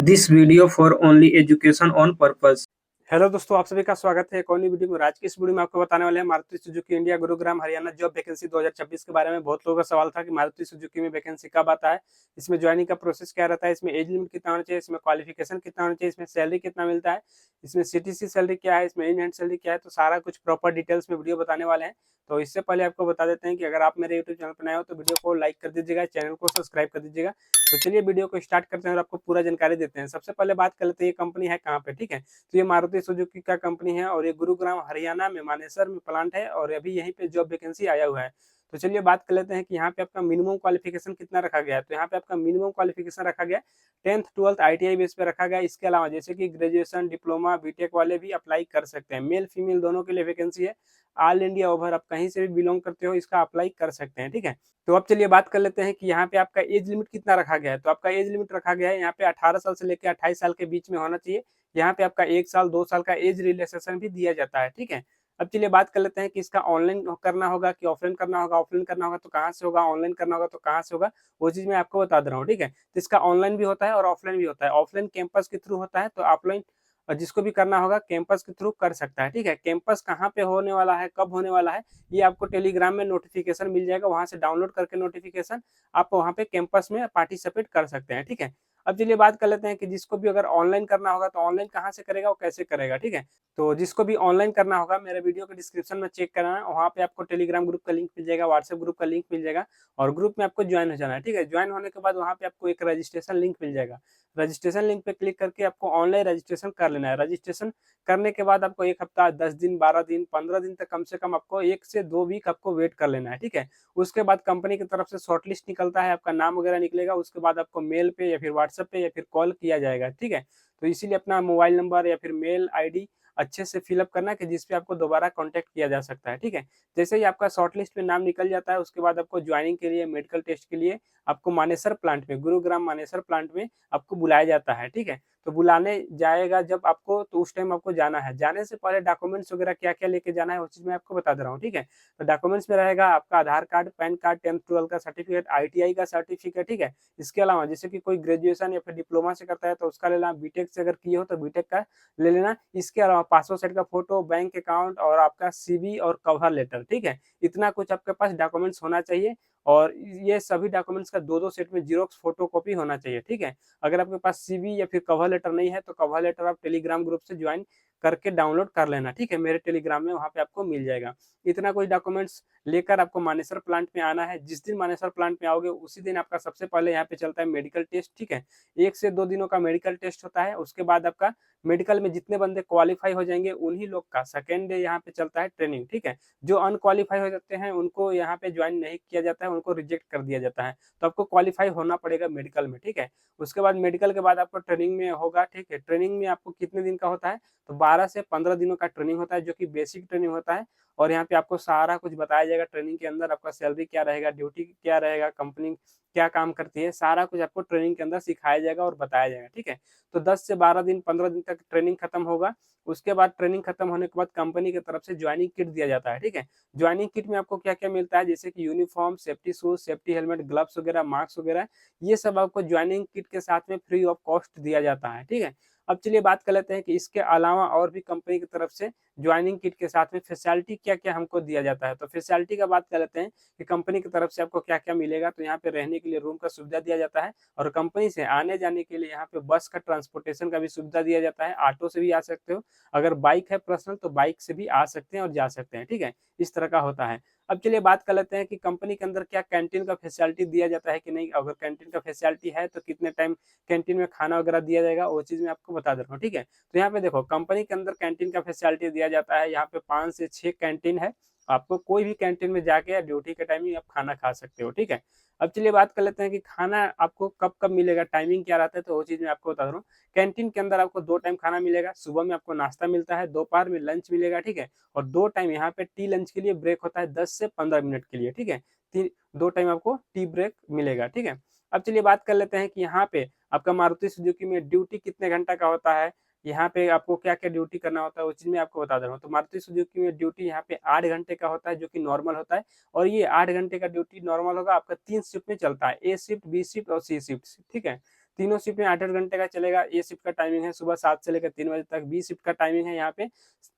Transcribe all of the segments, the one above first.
This video for only education on purpose. Hello दोस्तों, आप सभी का स्वागत है एक और नई वीडियो में। आज की इस वीडियो में आपको बताने वाले हैं Maruti Suzuki India Gurugram Haryana job vacancy 2026 के बारे में। बहुत लोगों का सवाल था कि मारुति सुजुकी में वैकेंसी कब आता है, इसमें ज्वाइनिंग का प्रोसेस क्या रहता है, इसमें एज लिमिट कितना होना चाहिए, इसमें क्वालिफिकेशन कितना होना चाहिए, इसमें सैलरी कितना मिलता है, इसमें सीटीसी सैलरी क्या है, इसमें इन हैंड सैलरी क्या है। तो सारा कुछ प्रॉपर डिटेल्स में वीडियो बताने वाले हैं। तो इससे पहले आपको बता देते हैं कि अगर आप मेरे यूट्यूब चैनल पर नए हो तो वीडियो को लाइक कर दीजिएगा, चैनल को सब्सक्राइब कर दीजिएगा। तो चलिए वीडियो को स्टार्ट करते हैं और आपको पूरा जानकारी देते हैं। सबसे पहले बात कर लेते हैं ये कंपनी है कहाँ पे, ठीक है। तो ये मारुति सुजुकी का कंपनी है और ये गुरुग्राम हरियाणा में मानेसर में प्लांट है और अभी यहीं पे जॉब वैकेंसी आया हुआ है। तो चलिए बात कर लेते हैं कि यहाँ पे आपका मिनिमम क्वालिफिकेशन कितना रखा गया है। तो यहाँ पे आपका मिनिमम क्वालिफिकेशन रखा गया 10th 12th ITI बेस पे रखा गया। इसके अलावा जैसे कि ग्रेजुएशन डिप्लोमा बीटेक वाले भी अप्लाई कर सकते हैं। मेल फीमेल दोनों के लिए वैकेंसी है। ऑल इंडिया ओवर आप कहीं से भी बिलोंग करते हो इसका अप्लाई कर सकते हैं, ठीक है। तो अब चलिए बात कर लेते हैं कि यहाँ पे आपका एज लिमिट कितना रखा गया है। तो आपका एज लिमिट रखा गया है यहाँ पे 18 साल से लेकर 28 साल के बीच में होना चाहिए। यहाँ पे आपका 1 साल 2 साल का एज रिलैक्सेशन भी दिया जाता है, ठीक है। अब चलिए बात कर लेते हैं कि इसका ऑनलाइन करना होगा कि ऑफलाइन करना होगा। ऑफलाइन करना होगा तो कहाँ से होगा, ऑनलाइन करना होगा तो कहाँ से होगा, वो चीज मैं आपको बता दे रहा हूँ, ठीक है। तो इसका ऑनलाइन भी होता है और ऑफलाइन भी होता है। ऑफलाइन कैंपस के थ्रू होता है, तो ऑफलाइन जिसको भी करना होगा कैंपस के थ्रू कर सकता है, ठीक है। कैंपस कहाँ पे होने वाला है, कब होने वाला है, ये आपको टेलीग्राम में नोटिफिकेशन मिल जाएगा। वहां से डाउनलोड करके नोटिफिकेशन आप वहां पे कैंपस में पार्टिसिपेट कर सकते हैं, ठीक है। अब चलिए बात कर लेते हैं कि जिसको भी अगर ऑनलाइन करना होगा तो ऑनलाइन कहाँ से करेगा और कैसे करेगा, ठीक है। तो जिसको भी ऑनलाइन करना होगा मेरे वीडियो के डिस्क्रिप्शन में चेक करना है, वहाँ पे आपको टेलीग्राम ग्रुप का लिंक मिल जाएगा, व्हाट्सएप ग्रुप का लिंक मिल जाएगा और ग्रुप में आपको ज्वाइन हो जाना है, ठीक है। ज्वाइन होने के बाद वहाँ पे आपको एक रजिस्ट्रेशन लिंक मिल जाएगा। रजिस्ट्रेशन लिंक पे क्लिक करके आपको ऑनलाइन रजिस्ट्रेशन कर लेना है। रजिस्ट्रेशन करने के बाद आपको 1 हफ्ता 10 दिन 12 दिन 15 दिन तक कम से कम आपको 1 से 2 वीक आपको वेट कर लेना है, ठीक है। उसके बाद कंपनी की तरफ से शॉर्टलिस्ट निकलता है, आपका नाम वगैरह निकलेगा। उसके बाद आपको मेल पे या फिर व्हाट्सएप पे या फिर कॉल किया जाएगा, ठीक है। तो इसीलिए अपना मोबाइल नंबर या फिर मेल आईडी अच्छे से फिलअप करना कि जिसपे आपको दोबारा कांटेक्ट किया जा सकता है, ठीक है। जैसे ही आपका शॉर्ट लिस्ट में नाम निकल जाता है उसके बाद आपको ज्वाइनिंग के लिए मेडिकल टेस्ट के लिए आपको मानेसर प्लांट में, गुरुग्राम मानेसर प्लांट में आपको बुलाया जाता है, ठीक है। तो बुलाने जाएगा जब आपको, तो उस टाइम आपको जाना है। जाने से पहले डॉक्यूमेंट्स वगैरह क्या क्या लेके जाना है वो चीज मैं आपको बता दे रहा हूँ, ठीक है। तो डॉक्यूमेंट्स में रहेगा आपका आधार card, pan card, 10th 12th का सर्टिफिकेट, ITI का सर्टिफिकेट, ठीक है। इसके अलावा जैसे कि कोई ग्रेजुएशन या फिर डिप्लोमा से करता है तो उसका लेना, बीटेक से अगर किए हो तो बीटेक का ले लेना। इसके अलावा पासपोर्ट साइज का फोटो, बैंक अकाउंट और आपका CV और कवर लेटर, ठीक है। इतना कुछ आपके पास डॉक्यूमेंट्स होना चाहिए और ये सभी डॉक्यूमेंट्स का दो दो सेट में जीरोक्स फोटो कॉपी होना चाहिए, ठीक है। अगर आपके पास CV या फिर कवर लेटर नहीं है तो कवर लेटर आप टेलीग्राम ग्रुप से ज्वाइन करके डाउनलोड कर लेना, ठीक है। मेरे टेलीग्राम में वहां पे आपको मिल जाएगा। इतना कुछ डॉक्यूमेंट्स लेकर आपको मानेसर प्लांट में आना है। जिस दिन मानेसर प्लांट में आओगे उसी दिन आपका सबसे पहले यहाँ पे चलता है मेडिकल टेस्ट, ठीक है। 1 से 2 दिनों का मेडिकल टेस्ट होता है। उसके बाद आपका मेडिकल में जितने बंदे क्वालिफाई हो जाएंगे उन्हीं लोग का सेकेंड डे यहाँ पे चलता है ट्रेनिंग, ठीक है। जो अनक्वालिफाई हो जाते हैं उनको यहाँ पे ज्वाइन नहीं किया जाता है, उनको रिजेक्ट कर दिया जाता है। तो आपको क्वालिफाई होना पड़ेगा मेडिकल में, ठीक है। उसके बाद मेडिकल के बाद आपको ट्रेनिंग में होगा, ठीक है। ट्रेनिंग में आपको कितने दिन का होता है, तो 12 से 15 दिनों का ट्रेनिंग होता है जो कि बेसिक ट्रेनिंग होता है। और यहाँ पे आपको सारा कुछ बताया जाएगा। ट्रेनिंग के अंदर आपका सैलरी क्या रहेगा, ड्यूटी क्या रहेगा, कंपनी क्या काम करती है, सारा कुछ आपको ट्रेनिंग के अंदर सिखाया जाएगा और बताया जाएगा, ठीक है। तो 10 से 12 दिन 15 दिन तक ट्रेनिंग खत्म होगा। उसके बाद ट्रेनिंग खत्म होने के बाद कंपनी की तरफ से ज्वाइनिंग किट दिया जाता है, ठीक है। ज्वाइनिंग किट में आपको क्या क्या मिलता है, जैसे कि uniform, safety shoes, safety helmet, gloves वगैरह, मास्क वगैरह, ये सब आपको ज्वाइनिंग किट के साथ में फ्री ऑफ कॉस्ट दिया जाता है, ठीक है। अब चलिए बात कर लेते हैं कि इसके अलावा और भी कंपनी की तरफ से ज्वाइनिंग किट के साथ में फैसिलिटी क्या क्या हमको दिया जाता है। तो फैसिलिटी का बात कर लेते हैं कि कंपनी की तरफ से आपको क्या क्या मिलेगा। तो यहाँ पे रहने के लिए रूम का सुविधा दिया जाता है और कंपनी से आने जाने के लिए यहाँ पे बस का ट्रांसपोर्टेशन का भी सुविधा दिया जाता है। ऑटो से भी आ सकते हो, अगर बाइक है पर्सनल तो बाइक से भी आ सकते हैं और जा सकते हैं, ठीक है। इस तरह का होता है। अब चलिए बात कर लेते हैं कि कंपनी के अंदर क्या कैंटीन का फैसिलिटी दिया जाता है कि नहीं। अगर कैंटीन का फैसिलिटी है तो कितने टाइम कैंटीन में खाना वगैरह दिया जाएगा वो चीज मैं आपको बता दे रहा हूँ, ठीक है। तो यहाँ पे देखो कंपनी के अंदर कैंटीन का फैसिलिटी दिया जाता है। यहाँ पे 5 से 6 कैंटीन है। आपको कोई भी कैंटीन में जाके या ड्यूटी के टाइम ही आप खाना खा सकते हो, ठीक है। अब चलिए बात कर लेते हैं कि खाना आपको कब कब मिलेगा, टाइमिंग क्या रहता है। तो वो चीज मैं आपको बता रहा हूँ। कैंटीन के अंदर आपको 2 टाइम खाना मिलेगा। सुबह में आपको नाश्ता मिलता है, दोपहर में लंच मिलेगा, ठीक है। और 2 टाइम यहाँ पे टी लंच के लिए ब्रेक होता है 10 से 15 मिनट के लिए, ठीक है। 2 टाइम आपको टी ब्रेक मिलेगा, ठीक है। अब चलिए बात कर लेते हैं कि यहाँ पे आपका मारुति सुजुकी में ड्यूटी कितने घंटा का होता है, यहाँ पे आपको क्या क्या ड्यूटी करना होता है वो चीज मैं आपको बता दे रहा हूँ। तो मारुति सुजुकी में ड्यूटी यहाँ पे 8 घंटे का होता है जो कि नॉर्मल होता है। और ये 8 घंटे का ड्यूटी नॉर्मल होगा आपका 3 शिफ्ट में चलता है, A शिफ्ट, B शिफ्ट और C शिफ्ट, ठीक है। तीनों शिफ्ट में 8-8 घंटे का चलेगा। ए शिफ्ट का टाइमिंग है सुबह 7 से लेकर 3 बजे तक। बी शिफ्ट का टाइमिंग है यहाँ पे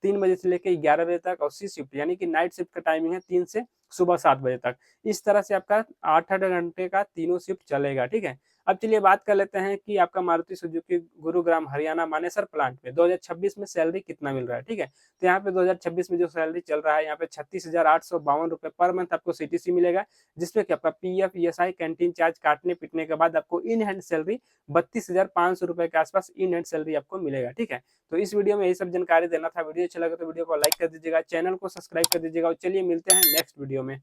3 बजे से लेकर 11 बजे तक। और सी शिफ्ट यानी कि नाइट शिफ्ट का टाइमिंग है 3 से सुबह 7 बजे तक। इस तरह से आपका 8-8 घंटे का तीनों शिफ्ट चलेगा, ठीक है। अब चलिए बात कर लेते हैं कि आपका मारुति सुजुकी गुरुग्राम हरियाणा मानेसर प्लांट में 2026 में सैलरी कितना मिल रहा है, ठीक है। तो यहाँ पे 2026 में जो सैलरी चल रहा है यहाँ पे 36,852 रुपए पर मंथ आपको सीटीसी मिलेगा, जिसमें कि आपका पीएफ, ईएसआई, कैंटीन चार्ज काटने पीटने के बाद आपको इन हैंड सैलरी 32,500 रुपए के आसपास इन हैंड सैलरी आपको मिलेगा, ठीक है। तो इस वीडियो में यही सब जानकारी देना था। वीडियो अच्छा लगा तो वीडियो को लाइक कर दीजिएगा, चैनल को सब्सक्राइब कर दीजिएगा और चलिए मिलते हैं नेक्स्ट वीडियो में।